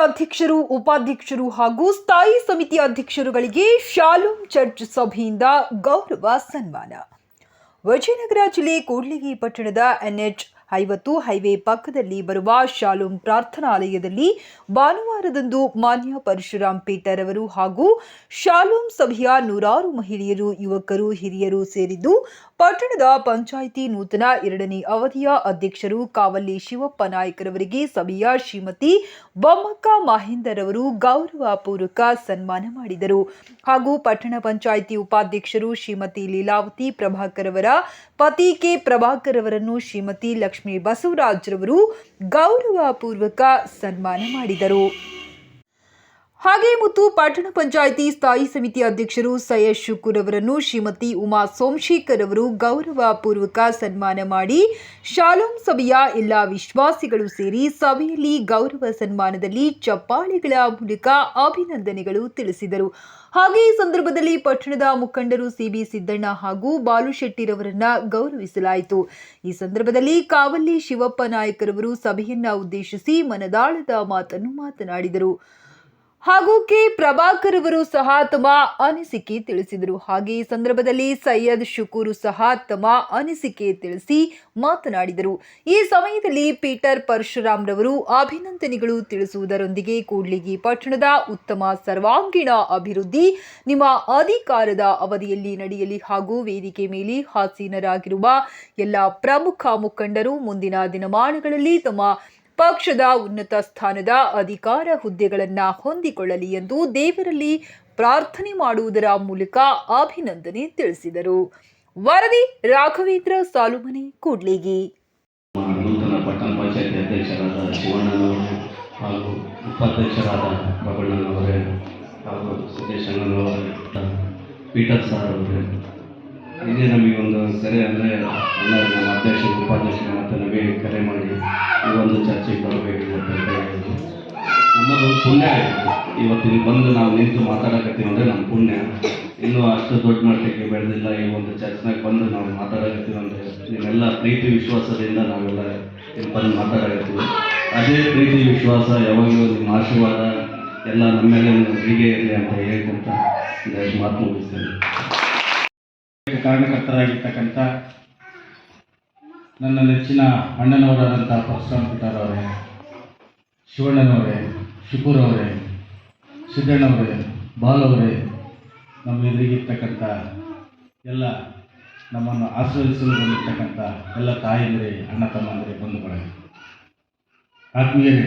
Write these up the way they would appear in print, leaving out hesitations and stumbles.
ಅಧ್ಯಕ್ಷರು, ಉಪಾಧ್ಯಕ್ಷರು ಹಾಗೂ ಸ್ಥಾಯಿ ಸಮಿತಿ ಅಧ್ಯಕ್ಷರುಗಳಿಗೆ ಶಾಲೋಮ್ ಚರ್ಚ್ ಸಭೆಯಿಂದ ಗೌರವ ಸನ್ಮಾನ. ವಿಜಯನಗರ ಜಿಲ್ಲೆ ಕೂಡ್ಲಿಗಿ ಪಟ್ಟಣದ NH50 ಹೈವೇ ಪಕ್ಕದಲ್ಲಿ ಬರುವ ಶಾಲೋಮ್ ಪ್ರಾರ್ಥನಾಲಯದಲ್ಲಿ ಭಾನುವಾರದಂದು ಮಾನ್ಯ ಪರಶುರಾಮ್ ಪೀಟರ್ ಅವರು ಹಾಗೂ ಶಾಲೋಮ್ ಸಭೆಯ ನೂರಾರು ಮಹಿಳೆಯರು, ಯುವಕರು, ಹಿರಿಯರು ಸೇರಿದ್ದು ಪಟ್ಟಣದ ಪಂಚಾಯಿತಿ ನೂತನ 2ನೇ ಅವಧಿಯ ಅಧ್ಯಕ್ಷರು ಕಾವಲ್ಲಿ ಶಿವಪ್ಪ ನಾಯ್ಕರವರಿಗೆ ಸಭೆಯ ಶ್ರೀಮತಿ ಬೊಮ್ಮಕ್ಕ ಮಹೇಂದರ್ ಅವರು ಗೌರವ ಪೂರ್ವಕ ಸನ್ಮಾನ ಮಾಡಿದರು. ಹಾಗೂ ಪಟ್ಟಣ ಪಂಚಾಯಿತಿ ಉಪಾಧ್ಯಕ್ಷರು ಶ್ರೀಮತಿ ಲೀಲಾವತಿ ಪ್ರಭಾಕರ್ ಅವರ ಪತಿ ಕೆ ಪ್ರಭಾಕರ್ ಅವರನ್ನು ಶ್ರೀಮತಿ ಲಕ್ಷ್ಮೀ ಬಸವರಾಜ್ ರವರು ಗೌರವ ಪೂರ್ವಕ ಸನ್ಮಾನ ಮಾಡಿದರು. ಹಾಗೆ ಮತ್ತು ಪಟ್ಟಣ ಪಂಚಾಯಿತಿ ಸ್ಥಾಯಿ ಸಮಿತಿ ಅಧ್ಯಕ್ಷರು ಸೈಯದ್ ಶುಕೂರ್ ಅವರನ್ನು ಶ್ರೀಮತಿ ಉಮಾ ಸೋಮಶೇಖರ್ ಅವರು ಗೌರವ ಪೂರ್ವಕ ಸನ್ಮಾನ ಮಾಡಿ ಶಾಲೋಮ್ ಸಭೆಯ ಎಲ್ಲ ವಿಶ್ವಾಸಿಗಳು ಸೇರಿ ಸಭೆಯಲ್ಲಿ ಗೌರವ ಸನ್ಮಾನದಲ್ಲಿ ಚಪ್ಪಾಳೆಗಳ ಮೂಲಕ ಅಭಿನಂದನೆಗಳು ತಿಳಿಸಿದರು. ಹಾಗೆ ಈ ಸಂದರ್ಭದಲ್ಲಿ ಪಟ್ಟಣದ ಮುಖಂಡರು ಸಿಬಿ ಸಿದ್ದಣ್ಣ ಹಾಗೂ ಬಾಲು ಶೆಟ್ಟಿರವರನ್ನ ಗೌರವಿಸಲಾಯಿತು. ಈ ಸಂದರ್ಭದಲ್ಲಿ ಕಾವಲ್ಲಿ ಶಿವಪ್ಪ ನಾಯ್ಕರವರು ಸಭೆಯನ್ನ ಉದ್ದೇಶಿಸಿ ಮನದಾಳದ ಮಾತನ್ನು ಮಾತನಾಡಿದರು. ಹಾಗೂ ಕೆ ಪ್ರಭಾಕರ್ ಅವರು ಸಹ ತಮ್ಮ ಅನಿಸಿಕೆ ತಿಳಿಸಿದರು. ಹಾಗೆ ಈ ಸಂದರ್ಭದಲ್ಲಿ ಸೈಯದ್ ಶುಕೂರ್ ಸಹ ತಮ್ಮ ಅನಿಸಿಕೆ ತಿಳಿಸಿ ಮಾತನಾಡಿದರು. ಈ ಸಮಯದಲ್ಲಿ ಪೀಟರ್ ಪರಶುರಾಮ್ ರವರು ಅಭಿನಂದನೆಗಳು ತಿಳಿಸುವುದರೊಂದಿಗೆ ಕೂಡ್ಲಿಗಿ ಪಟ್ಟಣದ ಉತ್ತಮ ಸರ್ವಾಂಗೀಣ ಅಭಿವೃದ್ಧಿ ನಿಮ್ಮ ಅಧಿಕಾರದ ಅವಧಿಯಲ್ಲಿ ನಡೆಯಲಿ ಹಾಗೂ ವೇದಿಕೆ ಮೇಲೆ ಆಸೀನರಾಗಿರುವ ಎಲ್ಲ ಪ್ರಮುಖ ಮುಖಂಡರು ಮುಂದಿನ ದಿನಮಾನಗಳಲ್ಲಿ ತಮ್ಮ ಪಕ್ಷದ ಉನ್ನತ ಸ್ಥಾನದ ಅಧಿಕಾರ ಹುದ್ದೆಗಳನ್ನು ಹೊಂದಿಕೊಳ್ಳಲಿ ಎಂದು ದೇವರಲ್ಲಿ ಪ್ರಾರ್ಥನೆ ಮಾಡುವುದರ ಮೂಲಕ ಅಭಿನಂದನೆ ತಿಳಿಸಿದರು. ವರದಿ ರಾಘವೇಂದ್ರ ಸಾಲುಮನೆ, ಕೂಡ್ಲಿಗಿ. ನೂತನ ಪಟ್ಟಣ ಪಂಚಾಯತ್ ಅಧ್ಯಕ್ಷರಾದ ಶಿವಣ್ಣನವರು ಹಾಗೂ ಉಪಾಧ್ಯಕ್ಷರಾದ ಬಬಣ್ಣನವರೇ ಹಾಗೂ ಸಿದ್ದೇಶಣ್ಣನವರೇ, ಪೀಟರ್ ಸರ್ ಅವರೇ, ಇದೇ ನಮಗೆ ಒಂದು ಕರೆ ಅಂದರೆ ಎಲ್ಲ ನಮ್ಮ ಅಧ್ಯಕ್ಷರು, ಉಪಾಧ್ಯಕ್ಷರು ಮತ್ತು ನಮಗೆ ಕರೆ ಮಾಡಿ ಈ ಒಂದು ಚರ್ಚೆಗೆ ಬರಬೇಕು ಅಂತ ಹೇಳಿದ್ರು. ನಮ್ಮದು ಪುಣ್ಯ ಇವತ್ತಿನ ಬಂದು ನಾವು ನಿಂತು ಮಾತಾಡಕತ್ತೀವಿ ಅಂದರೆ ನಮ್ಮ ಪುಣ್ಯ. ಇನ್ನೂ ಅಷ್ಟು ದೊಡ್ಡ ಮಟ್ಟಕ್ಕೆ ಬೆಳೆದಿಲ್ಲ. ಈ ಒಂದು ಚರ್ಚ್ನಾಗ ಬಂದು ನಾವು ಮಾತಾಡಕತ್ತೀವಿ ಅಂದರೆ ನಿಮ್ಮೆಲ್ಲ ಪ್ರೀತಿ ವಿಶ್ವಾಸದಿಂದ ನಾವೆಲ್ಲ ಇಲ್ಲಿ ಬಂದು ಮಾತಾಡಕತ್ತೀವಿ. ಅದೇ ಪ್ರೀತಿ ವಿಶ್ವಾಸ ಯಾವಾಗಲೂ ನಿಮ್ಮ ಆಶೀರ್ವಾದ ಎಲ್ಲ ನಮ್ಮ ಮೇಲೆ ಹೀಗೆ ಇರಲಿ ಅಂತ ಹೇಳ್ಕೊಂತ ಮಾತು ಮುಗಿಸ್ತೇನೆ. ಕಾರಣಕರ್ತರಾಗಿರ್ತಕ್ಕಂಥ ನನ್ನ ನೆಚ್ಚಿನ ಅಣ್ಣನವರಾದಂಥ ಪರಶುರಾಮ್ ಪೀಟರ್ ಅವರೇ, ಶಿವಣ್ಣನವರೇ, ಶುಕೂರ್ ಅವರೇ, ಸಿದ್ದಣ್ಣವರೇ, ಬಾಲವರೇ, ನಮ್ಮ ಎದುರಿಗಿರ್ತಕ್ಕಂಥ ಎಲ್ಲ ನಮ್ಮನ್ನು ಆಶೀರ್ವದಿಸಲು ಬಂದಿರ್ತಕ್ಕಂಥ ಎಲ್ಲ ತಾಯಂದಿರೇ, ಅಣ್ಣ ತಮ್ಮಂದಿರೇ, ಬಂಧುಗಳೇ, ಆತ್ಮೀಯರೇ,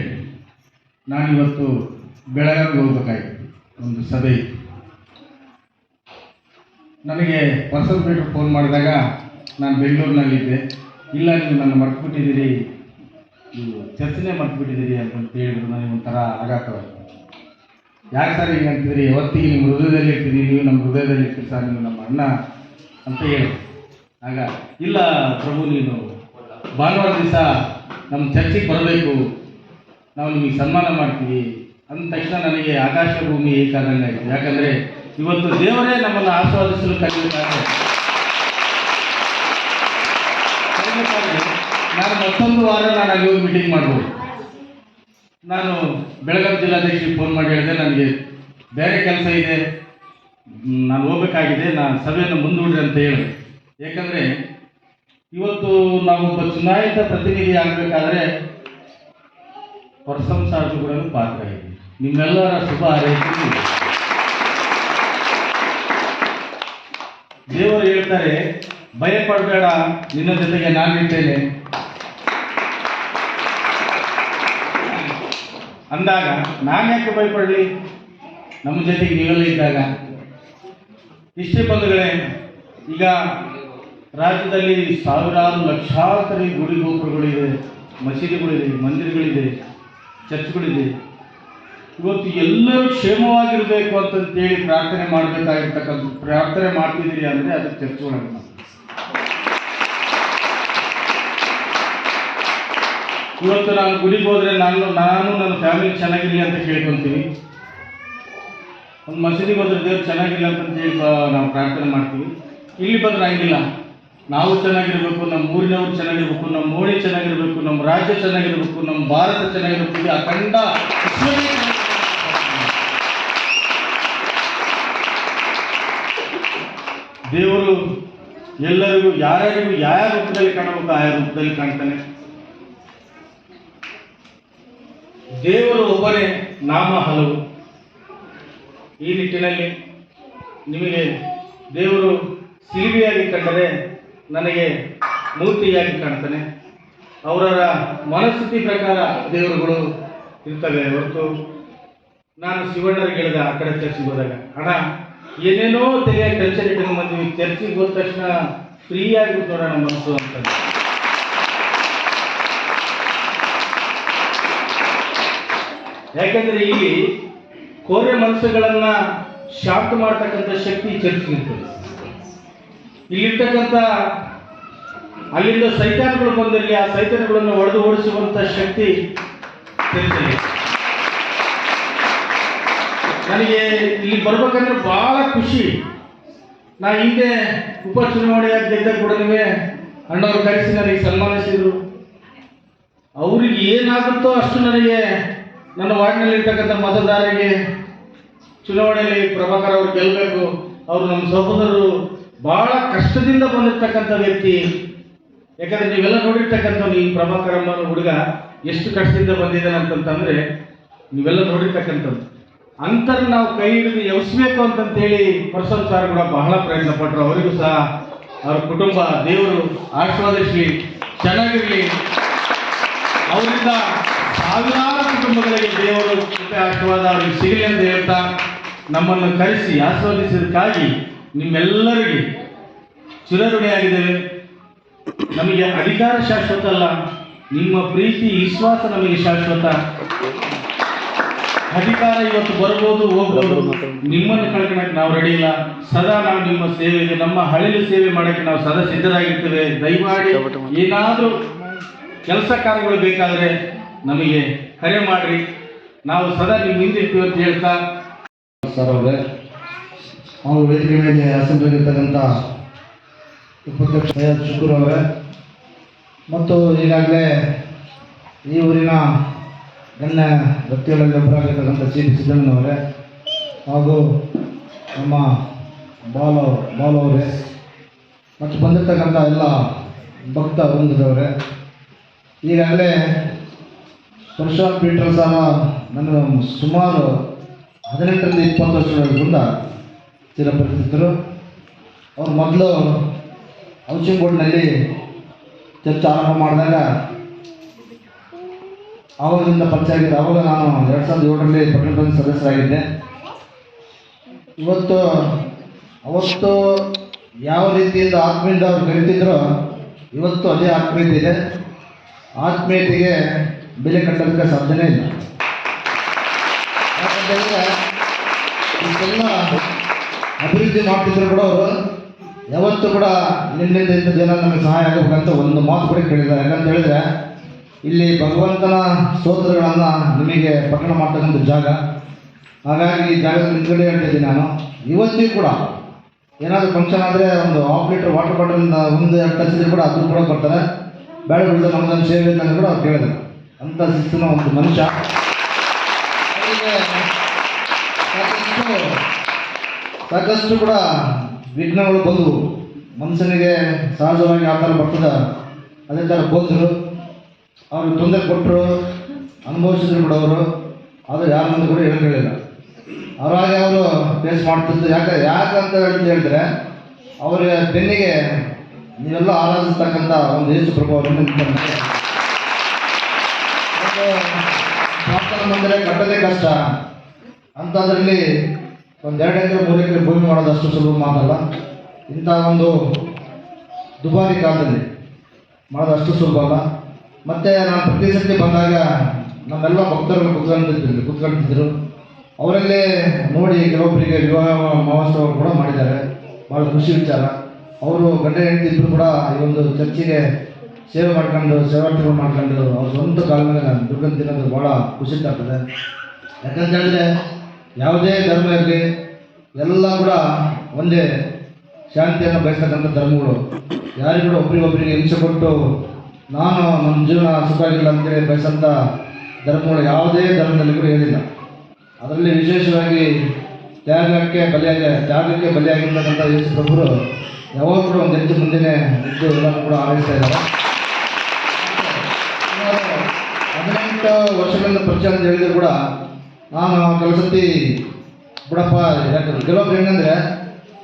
ನಾನಿವತ್ತು ಬೆಳಗಾವಿಗೆ ಹೋಗ್ಬೇಕಾಗಿತ್ತು. ಒಂದು ಸಭೆ ಇತ್ತು. ನನಗೆ ಪರಶುರಾಮ್ ಪೀಟರ್ ಫೋನ್ ಮಾಡಿದಾಗ ನಾನು ಬೆಂಗಳೂರಿನಲ್ಲಿದ್ದೆ. ಇಲ್ಲ, ನೀವು ನನ್ನ ಮರ್ತ್ಬಿಟ್ಟಿದ್ದೀರಿ, ನೀವು ಚರ್ಚನೆ ಮರ್ತ್ಬಿಟ್ಟಿದ್ದೀರಿ ಅಂತ ಹೇಳಿದ್ರು. ನನಗೆ ಒಂಥರ ಆಘಾತವಾಯಿತು. ಯಾಕೆ ಸರ್ ಈಗ ಅಂತಿದ್ರಿ? ಯಾವತ್ತಿಗೆ ನಿಮ್ಮ ಹೃದಯದಲ್ಲಿ ಇರ್ತೀರಿ, ನೀವು ನಮ್ಮ ಹೃದಯದಲ್ಲಿ ಇರ್ತೀರಿ ಸರ್, ನೀವು ನಮ್ಮ ಅಣ್ಣ ಅಂತ ಹೇಳಿ. ಆಗ ಇಲ್ಲ ಪ್ರಭು, ನೀನು ಭಾನುವಾರ ದಿವಸ ನಮ್ಮ ಚರ್ಚೆಗೆ ಬರಬೇಕು, ನಾವು ನಿಮಗೆ ಸನ್ಮಾನ ಮಾಡ್ತೀವಿ ಅಂದ ತಕ್ಷಣ ನನಗೆ ಆಕಾಶ ಭೂಮಿ ಏಕಾದಂಗೆ ಆಯಿತು. ಯಾಕಂದರೆ ಇವತ್ತು ದೇವರೇ ನಮ್ಮನ್ನು ಆಸ್ವಾದಿಸಲು ಕಲಿಯುತ್ತಾರೆ. ನಾನು ಮತ್ತೊಂದು ವಾರ ನಾನು ಅಲ್ಲಿ ಹೋಗಿ ಮೀಟಿಂಗ್ ಮಾಡ್ಬೋದು. ನಾನು ಬೆಳಗಾವಿ ಜಿಲ್ಲಾಧ್ಯಕ್ಷರಿಗೆ ಫೋನ್ ಮಾಡಿ ಹೇಳಿದೆ, ನನಗೆ ಬೇರೆ ಕೆಲಸ ಇದೆ, ನಾನು ಹೋಗಬೇಕಾಗಿದೆ, ನಾನು ಸಭೆಯನ್ನು ಮುಂದೂಡ್ರಿ ಅಂತ ಹೇಳಿದೆ. ಏಕೆಂದರೆ ಇವತ್ತು ನಾವೊಬ್ಬ ಚುನಾಯಿತ ಪ್ರತಿನಿಧಿ ಆಗಬೇಕಾದ್ರೆ ಪರಶುರಾಮ್ ಸಾರ್ಗೂ ಕೂಡ ಪಾತ್ರ ಇದೆ. ನಿಮ್ಮೆಲ್ಲರ ಶುಭ ಹಾರೈಕೆ. ದೇವರು ಹೇಳ್ತಾರೆ, ಭಯ ಪಡಬೇಡ, ನಿನ್ನ ಜೊತೆಗೆ ನಾನಿರ್ತೇನೆ ಅಂದಾಗ ನಾನು ಯಾಕೆ ಭಯಪಡಲಿ? ನಮ್ಮ ಜೊತೆಗೆ ನೀವೆಲ್ಲ ಇದ್ದಾಗ. ಇಷ್ಟೇ ಬಂಧುಗಳೇ, ಈಗ ರಾಜ್ಯದಲ್ಲಿ ಸಾವಿರಾರು ಲಕ್ಷಾಂತರ ಗುಡಿ ಗೋಪುರಗಳಿದೆ, ಮಸೀದಿಗಳಿದೆ, ಮಂದಿರಗಳಿದೆ, ಚರ್ಚ್ಗಳಿದೆ. ಇವತ್ತು ಎಲ್ಲರೂ ಕ್ಷೇಮವಾಗಿರಬೇಕು ಅಂತಂತೇಳಿ ಪ್ರಾರ್ಥನೆ ಮಾಡಬೇಕಾಗಿರ್ತಕ್ಕಂಥ ಪ್ರಾರ್ಥನೆ ಮಾಡ್ತಿದ್ದೀರಿ ಅಂದರೆ ಅದು ಚರ್ಚ್ ಒಳಗೆ. ಇವತ್ತು ನಾನು ಗುಡಿಗೆ ಹೋದರೆ ನಾನು ನನ್ನ ಫ್ಯಾಮಿಲಿ ಚೆನ್ನಾಗಿರಲಿ ಅಂತ ಕೇಳ್ಕೊತೀವಿ. ಒಂದು ಮಸೀದಿಗೆ ಹೋದ್ರೆ ದೇವ್ರು ಚೆನ್ನಾಗಿಲ್ಲ ಅಂತಂತೇಳಿ ನಾವು ಪ್ರಾರ್ಥನೆ ಮಾಡ್ತೀವಿ. ಇಲ್ಲಿ ಬಂದ್ರೆ ಹಂಗಿಲ್ಲ, ನಾವು ಚೆನ್ನಾಗಿರಬೇಕು, ನಮ್ಮ ಊರಿನವರು ಚೆನ್ನಾಗಿರ್ಬೇಕು, ನಮ್ಮ ಓಣಿ ಚೆನ್ನಾಗಿರಬೇಕು, ನಮ್ಮ ರಾಜ್ಯ ಚೆನ್ನಾಗಿರಬೇಕು, ನಮ್ಮ ಭಾರತ ಚೆನ್ನಾಗಿರ್ಬೇಕು, ಅಖಂಡ ದೇವರು ಎಲ್ಲರಿಗೂ ಯಾರ್ಯಾರಿಗೂ ಯಾವ ರೂಪದಲ್ಲಿ ಕಾಣಬೇಕು ಆಯಾ ರೂಪದಲ್ಲಿ ಕಾಣ್ತಾನೆ. ದೇವರು ಒಬ್ಬನೇ, ನಾಮ ಹಲವು. ಈ ನಿಟ್ಟಿನಲ್ಲಿ ನಿಮಗೆ ದೇವರು ಶಿಲ್ಪಿಯಾಗಿ ಕಂಡರೆ ನನಗೆ ಮೂರ್ತಿಯಾಗಿ ಕಾಣ್ತಾನೆ. ಅವರವರ ಮನಸ್ಥಿತಿ ಪ್ರಕಾರ ದೇವರುಗಳು ಇರ್ತವೆ ಹೊರತು ನಾನು ಶಿವಣ್ಣರಿಗೆ ಹೇಳಿದೆ ಆ ಕಡೆ ಚರ್ಚಿಗೆ ಹೋದಾಗ, ಅಣ್ಣ ಏನೇನೋ ತೆಗೆಯಾಗಿ ಟೆನ್ಷನ್ ಇಟ್ಕೊಂಡು ಬಂದ್ವಿ, ಚರ್ಚಿಗೆ ಹೋದ ತಕ್ಷಣ ಫ್ರೀ ಆಗಿಬಿಟ್ಟು ನೋಡೋಣ ಮನಸ್ಸು ಅಂತ. ಯಾಕೆಂದ್ರೆ ಇಲ್ಲಿ ಕೋರೆ ಮನಸ್ಸುಗಳನ್ನ ಶಾಂತ ಮಾಡ್ತಕ್ಕಂಥ ಶಕ್ತಿ ಚರ್ಚಿಗಿರ್ತದೆ. ಇಲ್ಲಿರ್ತಕ್ಕಂಥ ಅಲ್ಲಿಂದ ಸೈತಾನಗಳು ಬಂದಿರಲಿ, ಆ ಸೈತಾನಗಳನ್ನು ಒಡೆದು ಓಡಿಸುವಂತ ಶಕ್ತಿ ಚರ್ಚೆಗೆ. ನನಗೆ ಇಲ್ಲಿ ಬರ್ಬೇಕಂದ್ರೆ ಬಹಳ ಖುಷಿ. ನಾ ಹಿಂದೆ ಉಪಚುನಾವಣೆಯಾಗಿ ಗೆದ್ದ ಕೂಡಲೇ ಅಣ್ಣವರು ಕರೆಸಿ ನನಗೆ ಸನ್ಮಾನಿಸಿದರು. ಅವ್ರಿಗೆ ಏನಾಗುತ್ತೋ ಅಷ್ಟು ನನಗೆ ನನ್ನ ವಾರ್ಡ್ನಲ್ಲಿರ್ತಕ್ಕಂಥ ಮತದಾರರಿಗೆ ಚುನಾವಣೆಯಲ್ಲಿ ಪ್ರಭಾಕರ್ ಅವರು ಗೆಲ್ಲಬೇಕು, ಅವರು ನಮ್ಮ ಸಹೋದರರು ಬಹಳ ಕಷ್ಟದಿಂದ ಬಂದಿರ್ತಕ್ಕಂಥ ವ್ಯಕ್ತಿ. ಯಾಕಂದ್ರೆ ನೀವೆಲ್ಲ ನೋಡಿರ್ತಕ್ಕಂಥ ಈ ಪ್ರಭಾಕರ್ ಅಮ್ಮನ ಹುಡುಗ ಎಷ್ಟು ಕಷ್ಟದಿಂದ ಬಂದಿದ್ದಾನೆ ಅಂತಂತಂದ್ರೆ ನೀವೆಲ್ಲ ನೋಡಿರ್ತಕ್ಕಂಥದ್ದು. ಅಂತರ ನಾವು ಕೈ ಹಿಡಿದು ಎವಸ್ಬೇಕು ಅಂತಂತೇಳಿ ಪರ್ಸನ್ ಸಾರ್ ಕೂಡ ಬಹಳ ಪ್ರಯತ್ನ ಪಟ್ಟರು. ಅವರಿಗೂ ಸಹ ಅವ್ರ ಕುಟುಂಬ ದೇವರು ಆಶೀರ್ವಾದಿಸಲಿ, ಚೆನ್ನಾಗಿರಲಿ. ಅವರಿಂದ ಸಾವಿರಾರು ಕುಟುಂಬಗಳಿಗೆ ದೇವರು ಕೃಪೆ ಆಶೀರ್ವಾದ ಅವರಿಗೆ ಸಿಗಲಿ ಅಂತ ಹೇಳ್ತಾ ನಮ್ಮನ್ನು ಕರೆಸಿ ಆಸ್ವಾದಿಸಿದಕ್ಕಾಗಿ ನಿಮ್ಮೆಲ್ಲರಿಗೆ ಚಿರಋಣಿಯಾಗಿದ್ದೇವೆ. ನಮಗೆ ಅಧಿಕಾರ ಶಾಶ್ವತ ಅಲ್ಲ, ನಿಮ್ಮ ಪ್ರೀತಿ ವಿಶ್ವಾಸ ನಮಗೆ ಶಾಶ್ವತ. ಅಧಿಕಾರ ಇವತ್ತು ಬರ್ಬೋದು ಹೋಗ್ಬೋದು, ನಿಮ್ಮನ್ನು ಕಳ್ಕೊಳಕ್ಕೆ ನಾವು ರೆಡಿ ಇಲ್ಲ. ಸದಾ ನಾವು ನಿಮ್ಮ ಸೇವೆಗೆ, ನಮ್ಮ ಹಳ್ಳಿ ಸೇವೆ ಮಾಡೋಕ್ಕೆ ನಾವು ಸದಾ ಸಿದ್ಧರಾಗಿರ್ತೇವೆ. ದಯಮಾಡಿ ಏನಾದರೂ ಕೆಲಸ ಕಾರ್ಯಗಳು ಬೇಕಾದರೆ ನಮಗೆ ಕರೆ ಮಾಡಿರಿ, ನಾವು ಸದಾ ನಿಮ್ಮ ಹಿಂದಿರ್ತೀವಿ ಅಂತ ಹೇಳ್ತಾ ಸರ್ ಅವರೇ, ಅವರು ವೇದಿಕೆ ಮೇಲೆ ಅಸೆಂಬ್ಲಿಗಿರ್ತಕ್ಕಂಥ ಉಪಾಧ್ಯಕ್ಷ ಸೈಯದ್ ಶುಕೂರ್ ಅವರೇ, ಮತ್ತು ಈಗಾಗಲೇ ಈ ಊರಿನ ಗಣ್ಯ ವ್ಯಕ್ತಿಗಳಲ್ಲಿ ಒಬ್ಬರಾಗಿರ್ತಕ್ಕಂಥ ಸಿ ಪಿ ಸಿದ್ದಣ್ಣನವರೇ, ಹಾಗೂ ನಮ್ಮ ಬಾಲು ಅವರೇ, ಮತ್ತು ಬಂದಿರತಕ್ಕಂಥ ಎಲ್ಲ ಭಕ್ತ ವೃಂದದವರೇ. ಈಗಾಗಲೇ ಪ್ರಶಾಂತ್ ಪೀಟರ್ ಸಹ ನನ್ನ ಸುಮಾರು 18ರಿಂದ 20 ವರ್ಷಗಳಿಂದ ಚಿರಪರಿಚಿತರು. ಅವರು ಮೊದಲು ಹೌಸಿಂಗ್ ಬೋರ್ಡ್ನಲ್ಲಿ ಚರ್ಚೆ ಆರಂಭ ಮಾಡಿದಾಗ ಆವಾಗಿಂದ ಪರಿಚಯ ಆಗಿದೆ. ಆವಾಗ ನಾನು 2007ರಲ್ಲಿ ಪಟ್ಟಣ ಪಂಚಾಯತ್ ಸದಸ್ಯರಾಗಿದ್ದೆ. ಅವತ್ತು ಯಾವ ರೀತಿಯಿಂದ ಆತ್ಮೀಯದಿಂದ ಅವ್ರು ಕರೀತಿದ್ರು, ಇವತ್ತು ಅದೇ ಆತ್ಮೀಯತೆ ಇದೆ. ಆತ್ಮೀಯತೆಗೆ ಬೆಲೆ ಕಟ್ಟೋದಕ್ಕೆ ಸಾಧ್ಯನೇ ಇಲ್ಲ. ಯಾಕಂತೇಳಿದ್ರೆ ಇಷ್ಟೆಲ್ಲ ಅಭಿವೃದ್ಧಿ ಮಾಡ್ತಿದ್ರು ಕೂಡ ಅವರು ಯಾವತ್ತೂ ಕೂಡ ನಿನ್ನಿಂದ ಇಂಥದ್ದು ಏನಾದ್ರು ನಮಗೆ ಸಹಾಯ ಆಗಬೇಕಂತ ಒಂದು ಮಾತು ಕೂಡ ಕೇಳಿದ್ದಾರೆ. ಯಾಕಂತ ಹೇಳಿದ್ರೆ ಇಲ್ಲಿ ಭಗವಂತನ ಸ್ತೋತ್ರಗಳನ್ನು ನಿಮಗೆ ಪಠಣ ಮಾಡ್ತಕ್ಕಂಥ ಜಾಗ. ಹಾಗಾಗಿ ಈ ಜಾಗದ ನಿಂತ್ಗಡೆ ಹೇಳ್ತಿದ್ದೀನಿ ನಾನು. ಇವತ್ತಿಗೂ ಕೂಡ ಏನಾದರೂ ಫಂಕ್ಷನ್ ಆದರೆ ಒಂದು 1/2 ಲೀಟರ್ ವಾಟರ್ ಬಾಟಲಿಂದ 1-2 ತರಿಸಿದ್ರು ಕೂಡ ಅದನ್ನು ಕೂಡ ಕೊಡ್ತಾರೆ. ಬೇಡ ಬಿಡೋದು ನಮ್ಮದೊಂದು ಸೇವೆ ಅಂತ ಕೂಡ ಅವ್ರು ಕೇಳಿದ್ರು. ಅಂಥ ಶಿಸ್ತಿನ ಒಂದು ಮನುಷ್ಯ. ಅವರಿಗೆ ಸಾಕಷ್ಟು ಕೂಡ ವಿಘ್ನಗಳು ಬಂದವು. ಮನುಷ್ಯನಿಗೆ ಸಹಜವಾಗಿ ಆ ಥರ ಬರ್ತದೆ, ಅದೇ ಥರ ಬಂದರು. ಅವ್ರಿಗೆ ತೊಂದರೆ ಕೊಟ್ಟರು, ಅನುಭವಿಸಿದ್ರು ಕೂಡ ಅವರು. ಆದರೆ ಯಾರ ಮುಂದೆ ಕೂಡ ಹೇಳ್ಕೊಳ್ಳಿಲ್ಲ. ಅವರಾಗೆ ಅವರು ಫೇಸ್ ಮಾಡ್ತಿದ್ದು. ಯಾಕಂತ ಹೇಳಿದ್ರೆ ಅವರ ಬೆನ್ನಿಗೆ ನೀವೆಲ್ಲ ಆರಾಧಿಸ್ತಕ್ಕಂಥ ಒಂದು ಯೇಸು ಪ್ರಭು ಅವರನ್ನು ಪ್ರಾರ್ಥನಾ ಮಂದಿರ ಕಟ್ಟೋದೇ ಕಷ್ಟ. ಅಂಥದ್ರಲ್ಲಿ 1-2 ಎಕರೆ 3 ಎಕರೆ ಭೂಮಿ ಮಾಡೋದು ಅಷ್ಟು ಸುಲಭ ಮಾತಲ್ಲ. ಇಂಥ ಒಂದು ದುಬಾರಿ ಕಾಲದಲ್ಲಿ ಮಾಡೋದು ಅಷ್ಟು ಸುಲಭ ಅಲ್ಲ. ಮತ್ತು ನಾನು ಪ್ರತಿ ಸರ್ತಿ ಬಂದಾಗ ನಮ್ಮೆಲ್ಲ ಭಕ್ತರು ಕೂತ್ಕೊಳ್ತಿದ್ರು. ಅವರಲ್ಲೇ ನೋಡಿ ಕೆಲವೊಬ್ಬರಿಗೆ ವಿವಾಹ ಮಹೋತ್ಸವ ಕೂಡ ಮಾಡಿದ್ದಾರೆ. ಭಾಳ ಖುಷಿ ವಿಚಾರ. ಅವರು ಗಂಡ ಹೆಂಡತಿ ಇಬ್ಬರು ಕೂಡ ಈ ಒಂದು ಚರ್ಚಿಗೆ ಸೇವೆ ಮಾಡ್ಕೊಂಡು ಸೇವಾರ್ಥಿಗಳು ಮಾಡ್ಕೊಂಡು ಅವ್ರ ಸ್ವಂತ ಕಾಲ ಮೇಲೆ ದುರ್ಗಂತ ತಿನ್ನೋದು ಭಾಳ ಖುಷಿ ಆಗ್ತದೆ. ಯಾಕಂತ ಹೇಳಿದ್ರೆ ಯಾವುದೇ ಧರ್ಮ ಇರಲಿ ಎಲ್ಲ ಕೂಡ ಒಂದೇ ಶಾಂತಿಯನ್ನು ಬಯಸ್ತಕ್ಕಂಥ ಧರ್ಮಗಳು. ಯಾರಿಗೂ ಕೂಡ ಒಬ್ರಿಗೊಬ್ಬರಿಗೆ ಹಿಂಸೆ ಕೊಟ್ಟು ನಾನು ನಮ್ಮ ಜೀವನ ಸುಖ ಆಗಿಲ್ಲ ಅಂತೇಳಿ ಬಯಸಂಥ ಧರ್ಮಗಳು ಯಾವುದೇ ಧರ್ಮದಲ್ಲಿ ಕೂಡ ಏನಿಲ್ಲ. ಅದರಲ್ಲಿ ವಿಶೇಷವಾಗಿ ತ್ಯಾಗಕ್ಕೆ ಬಲಿಯಾಗಿರ್ತಕ್ಕಂಥ ಯೇಸು ಪ್ರಭುರು ಯಾವಾಗ ಕೂಡ ಒಂದು ಹೆಜ್ಜೆ ಮುಂದೆನೇ ಇದ್ದು ಎಲ್ಲರೂ ಕೂಡ ಆರೈಸ್ತಾ ಇದ್ದಾರೆ. 18 ವರ್ಷಗಳಿಂದ ಪರಿಚಯ ಅಂತ ಹೇಳಿದ್ರು ಕೂಡ ನಾನು ಕೆಲಸತಿ ಬಿಡಪ್ಪ, ಯಾಕಂದ್ರೆ ಕೆಲವೊಬ್ರು ಏನಂದರೆ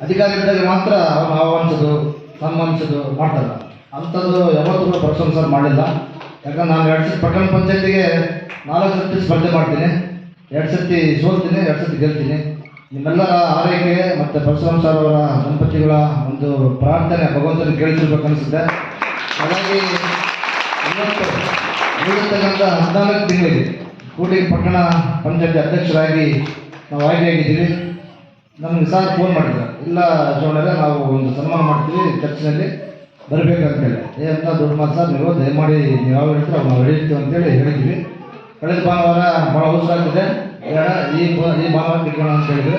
ಅಧಿಕಾರಿ ಇದ್ದಾಗ ಮಾತ್ರ ಅವ್ರನ್ನ ಆಹ್ವಾನಿಸೋದು ಸನ್ಮಾನಿಸೋದು ಮಾಡ್ತಾರೆ. ಅಂಥದ್ದು ಯಾವತ್ತೂ ಕೂಡ ಪರ್ಸನ್ ಸರ್ ಮಾಡಿಲ್ಲ. ಯಾಕಂದ್ರೆ ನಾನು 2 ಸತಿ ಪಟ್ಟಣ ಪಂಚಾಯತಿಗೆ 4 ಸತಿ ಸ್ಪರ್ಧೆ ಮಾಡ್ತೀನಿ, 2 ಸತಿ ಸೋಲ್ತೀನಿ, 2 ಸತಿ ಗೆಲ್ತೀನಿ. ನಿಮ್ಮೆಲ್ಲರ ಆರೈಕೆ ಮತ್ತು ಪರಶುರಾಮ್ ಸರ್ ಅವರ ದಂಪತಿಗಳ ಒಂದು ಪ್ರಾರ್ಥನೆ ಭಗವಂತನ ಕೇಳಿಸಿರ್ಬೇಕು ಅನಿಸುತ್ತೆ. ಹಾಗಾಗಿ ಇವತ್ತು ಉಳಿದತಕ್ಕಂಥ 14 ತಿಂಗಳಿಗೆ ಕೂಡಿಗೆ ಪಟ್ಟಣ ಪಂಚಾಯತಿ ಅಧ್ಯಕ್ಷರಾಗಿ ನಾವು ಆಯ್ಕೆಯಾಗಿದ್ದೀವಿ. ನಮಗೆ ಸರ್ ಫೋನ್ ಮಾಡಿದ್ರು, ಇಲ್ಲ ಶಿವಣ್ಣರೇ ನಾವು ಒಂದು ಸನ್ಮಾನ ಮಾಡ್ತೀವಿ ಚರ್ಚಿನಲ್ಲಿ ಬರಬೇಕಂತೇಳಿ. ಅಂತ ದೊಡ್ಡ ಮಾತು ಸರ್, ನೀವು ದಯಮಾಡಿ ನೀವು ಯಾವ ಹೇಳ್ತೀರೋ ನಾವು ಹೇಳಿರ್ತೀವಿ ಅಂತೇಳಿ ಹೇಳಿದ್ವಿ. ಕಳೆದ ಭಾನುವಾರ ಭಾಳ ಅವಸರ ಆಗ್ತದೆ, ಬೇಡ ಈ ಭಾನುವಾರ ತಿಳ್ಕೋಣ ಅಂತ ಹೇಳಿದ್ರು.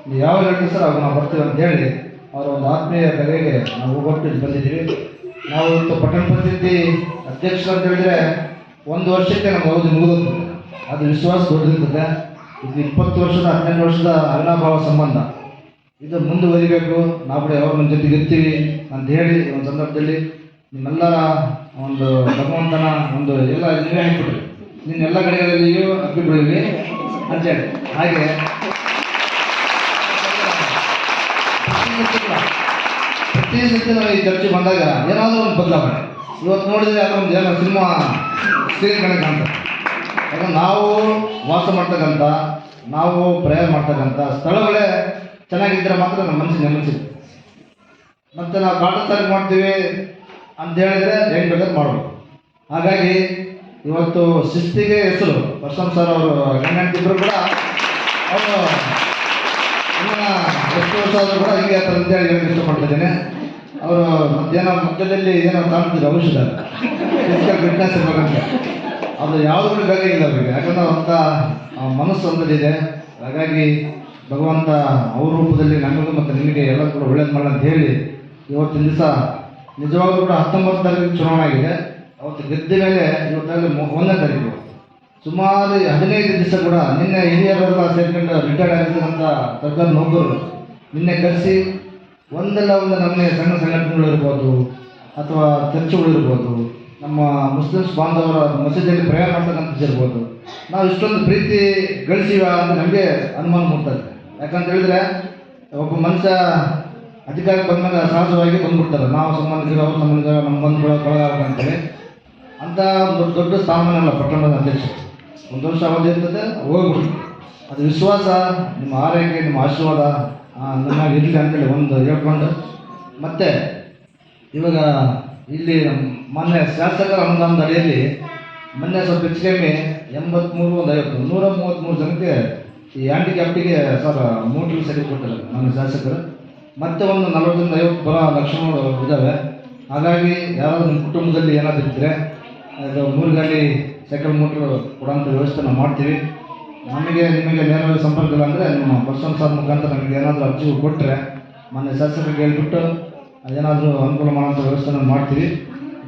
ನೀವು ಯಾವ ಹೇಳ್ತೀವಿ ಸರ್ ಅವಾಗ ನಾವು ಬರ್ತೀವಿ ಅಂತೇಳಿ ಅವರ ಒಂದು ಆತ್ಮೀಯ ಕರೆಗೆ ನಾವು ಹೋಗ್ಬಿಟ್ಟು ಬಂದಿದ್ದೀವಿ. ನಾವು ಇವತ್ತು ಪಟ್ಟಣ ಪಂಚಾಯತಿ ಅಧ್ಯಕ್ಷರು ಅಂತ ಹೇಳಿದ್ರೆ 1 ವರ್ಷಕ್ಕೆ ನಮ್ಮ ಅವಧಿ ಮುಗಿದೋಗ್ತದೆ. ಅದು ವಿಶ್ವಾಸ ದೊಡ್ಡದಿರ್ತದೆ. ಇದು 20 ವರ್ಷದ 18 ವರ್ಷದ ಅವಿನಾಭಾವ ಸಂಬಂಧ. ಇದು ಮುಂದುವರಿಬೇಕು, ನಾವು ಕೂಡ ಯಾವಾಗ ನಮ್ಮ ಜೊತೆಗೆ ಇರ್ತೀವಿ ಅಂತ ಹೇಳಿ ಒಂದು ಸಂದರ್ಭದಲ್ಲಿ ನಿಮ್ಮೆಲ್ಲರ ಒಂದು ಭಗವಂತನ ಒಂದು ಎಲ್ಲ ನೀವೇ ಹಾಕಿಬಿಟ್ರಿ, ನಿನ್ನ ಎಲ್ಲ ಕಡೆಗಳಲ್ಲಿಯೂ ಅಪ್ಪಿಬಿಡಿವಿ ಅಂತೇಳಿ. ಹಾಗೆ ಪ್ರತಿ ಸತಿ ನಾವು ಈ ಚರ್ಚೆ ಬಂದಾಗ ಏನಾದರೂ ಒಂದು ಬದಲಾವಣೆ. ಇವತ್ತು ನೋಡಿದರೆ ಅದೊಂದು ಒಂದು ಏನೋ ಸಿನಿಮಾ ಸ್ಕ್ರೀನ್ ಕಣಕ್ಕೆ ಕಾಣ್ತದೆ. ಯಾಕಂದ್ರೆ ನಾವು ವಾಸ ಮಾಡ್ತಕ್ಕಂಥ, ನಾವು ಪ್ರಯಾಣ ಮಾಡ್ತಕ್ಕಂಥ ಸ್ಥಳಗಳೇ ಚೆನ್ನಾಗಿದ್ದರೆ ಮಾತ್ರ ನಮ್ಮ ಮನಸ್ಸಿಗೆ ನೆಮ್ಮದಿ. ಮತ್ತು ನಾವು ಕಾಟಚಾರ ಮಾಡ್ತೀವಿ ಅಂತ ಹೇಳಿದರೆ ಹೆಂಗೆ ಬೇಕಾದ್ರೆ ಮಾಡ್ಬೋದು. ಹಾಗಾಗಿ ಇವತ್ತು ಶಿಸ್ತಿಗೆ ಹೆಸರು ಪರಶುರಾಮ್ ಸರ್ ಅವರು ಹೆಣ್ಣಂತಿದ್ರು ಕೂಡ ಅವರು ಇನ್ನು ಎಷ್ಟು ವರ್ಷ ಆದರೂ ಕೂಡ ಹಿಂಗೆ ಆ ಥರ ಅಂತೇಳಿ ಹೇಳಕ್ಕೆ ಇಷ್ಟಪಡ್ತಿದ್ದೇನೆ. ಅವರು ಮಧ್ಯಾಹ್ನ ಮಧ್ಯದಲ್ಲಿ ಏನೋ ಕಾಣ್ತಿದ್ರು ಔಷಧ ಫಿಸಿಕಲ್ ಫಿಟ್ನೆಸ್ ಇರ್ಬೇಕಂತ, ಅದು ಯಾವುದೂ ಬೇಕಾಗಿಲ್ಲ ಅವರಿಗೆ. ಯಾಕಂದ್ರೆ ಅಂಥ ಮನಸ್ಸು ಅಂಥದ್ದಿದೆ. ಹಾಗಾಗಿ ಭಗವಂತ ಅವ್ರ ರೂಪದಲ್ಲಿ ನಮಗೂ ಮತ್ತು ನಿಮಗೆ ಎಲ್ಲ ಕೂಡ ಒಳ್ಳೇದು ಮಾಡಲ್ಲ ಅಂತ ಹೇಳಿ ಇವತ್ತಿನ ದಿವಸ ನಿಜವಾಗ್ಲೂ ಕೂಡ 19 ತಾರೀಕು ಚುನಾವಣೆ ಆಗಿದೆ. ಅವತ್ತು ಗೆದ್ದ ಮೇಲೆ ಇವತ್ತಾಗಲಿ 1ನೇ ತಾರೀಕು ಸುಮಾರು 15 ದಿವಸ ಕೂಡ ನಿನ್ನೆ ಹಿರಿಯರೆಲ್ಲ ಸೇರ್ಕೊಂಡು ರಿಟೈರ್ಡ್ ಆಗಿರ್ತಕ್ಕಂಥ ಸರ್ಕಾರಿ ನೌಕರರು ನಿನ್ನೆ ಕರೆಸಿ ಒಂದಲ್ಲ ಒಂದು ನಮ್ಮನೆ ಸಣ್ಣ ಸಂಘಟನೆಗಳು ಇರ್ಬೋದು ಅಥವಾ ಚರ್ಚ್ಗಳು ಇರ್ಬೋದು, ನಮ್ಮ ಮುಸ್ಲಿಮ್ಸ್ ಬಾಂಧವರ ಮಸೀದಿಯಲ್ಲಿ ಪ್ರಯಾಣ ಮಾಡ್ತಕ್ಕಂಥದ್ದು ಇರ್ಬೋದು, ನಾವು ಇಷ್ಟೊಂದು ಪ್ರೀತಿ ಗಳಿಸಿವ ಅಂತ ನಮಗೆ ಅನುಮಾನ ಮೂಡ್ತದೆ. ಯಾಕಂತ ಹೇಳಿದ್ರೆ ಒಬ್ಬ ಮನುಷ್ಯ ಅಧಿಕಾರಕ್ಕೆ ಬಂದಾಗ ಸಹಜವಾಗಿ ಬಂದ್ಬಿಡ್ತಾರೆ, ನಾವು ಸಂಬಂಧಿಕರು ಅವ್ರ ಸಂಬಂಧಿಕರು ನಮ್ಮ ಬಂಧುಗಳು ಕೊಳಗಾಗಬೇಕಂತೇಳಿ. ಅಂತ ಒಂದು ದೊಡ್ಡ ಸ್ಥಾನಮಾನಲ್ಲ ಪಟ್ಟಣದ ಅಧ್ಯಕ್ಷರು. 1 ವರ್ಷ ಅವಧಿ ಇರ್ತದೆ, ಹೋಗ್ಬಿಡ್ತು. ಅದು ವಿಶ್ವಾಸ, ನಿಮ್ಮ ಆರೈಕೆ, ನಿಮ್ಮ ಆಶೀರ್ವಾದ ನನ್ನಾಗಿ ಇರಲಿ ಅಂತೇಳಿ ಒಂದು ಹೇಳ್ಕೊಂಡು, ಮತ್ತು ಇವಾಗ ಇಲ್ಲಿ ಮೊನ್ನೆ ಶಾಸಕರ ಅನುದಾನದ ಅಡಿಯಲ್ಲಿ ಮೊನ್ನೆ ಸ್ವಲ್ಪ ಹೆಚ್ಚು ಕಮ್ಮಿ 83 ಒಂದು 50 133 ಜನಕ್ಕೆ ಈ ಹ್ಯಾಂಡಿಕ್ಯಾಪ್ಟಿಗೆ ಸರ್ ಮೋಟ್ರ್ ಸರಿ ಕೊಟ್ಟಿಲ್ಲ ನಮ್ಮ ಶಾಸಕರು. ಮತ್ತೆ ಒಂದು 40-50 ಲಕ್ಷಣಗಳು ಇದ್ದಾವೆ. ಹಾಗಾಗಿ ಯಾರಾದರೂ ನಿಮ್ಮ ಕುಟುಂಬದಲ್ಲಿ ಏನಾದರೂ ಇದ್ದರೆ ಅದು 3 ಗಾಡಿ ಸೈಕಲ್ ಮೋಟ್ರು ಕೊಡೋಂಥ ವ್ಯವಸ್ಥೆ ನಾವು ಮಾಡ್ತೀವಿ. ನಮಗೆ ನಿಮಗೆ ನೇರವಾಗಿ ಸಂಪರ್ಕ ಇಲ್ಲ ಅಂದರೆ ನಿಮ್ಮ ಪರ್ಸನ್ ಸರ್ ಮುಖಾಂತರ ನಮಗೆ ಏನಾದರೂ ಅರ್ಜಿ ಕೊಟ್ಟರೆ ಮೊನ್ನೆ ಶಾಸಕರಿಗೆ ಹೇಳ್ಬಿಟ್ಟು ಅದೇನಾದರೂ ಅನುಕೂಲ ಮಾಡೋಂಥ ವ್ಯವಸ್ಥೆ ನಾವು ಮಾಡ್ತೀವಿ.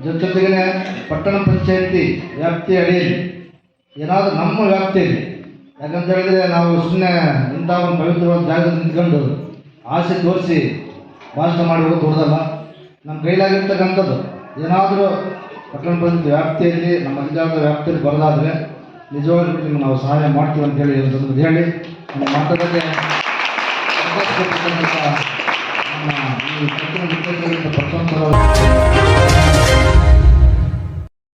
ಜೊತೆಗೇ ಪಟ್ಟಣ ಪಂಚಾಯತಿ ವ್ಯಾಪ್ತಿ ಅಡಿಯಲ್ಲಿ ಏನಾದರೂ ನಮ್ಮ ವ್ಯಾಪ್ತಿಯಲ್ಲಿ, ಯಾಕಂತ ಹೇಳಿದರೆ ನಾವು ಸುಮ್ಮನೆ ಇಂಥ ಒಂದು ಪವಿತ್ರವಾದ ಜಾಗದಲ್ಲಿ ನಿಂತ್ಕೊಂಡು ಆಸೆ ತೋರಿಸಿ ಭಾಷಣ ಮಾಡಿ ಹೋಗೋದು ದೊಡ್ಡದಲ್ಲ. ನಮ್ಮ ಕೈಲಾಗಿರ್ತಕ್ಕಂಥದ್ದು ಏನಾದರೂ ಪಟ್ಟಣ ಪಂಚಾಯತ್ ವ್ಯಾಪ್ತಿಯಲ್ಲಿ ನಮ್ಮ ಅಧಿಕಾರದ ವ್ಯಾಪ್ತಿಯಲ್ಲಿ ಬರೋದಾದರೆ ನಿಜವಾಗ್ಲೂ ನಿಮ್ಗೆ ನಾವು ಸಹಾಯ ಮಾಡ್ತೀವಿ ಅಂತೇಳಿ ಹೇಳಿ ನಮ್ಮ ಮಾತಾಡೋಕ್ಕೆ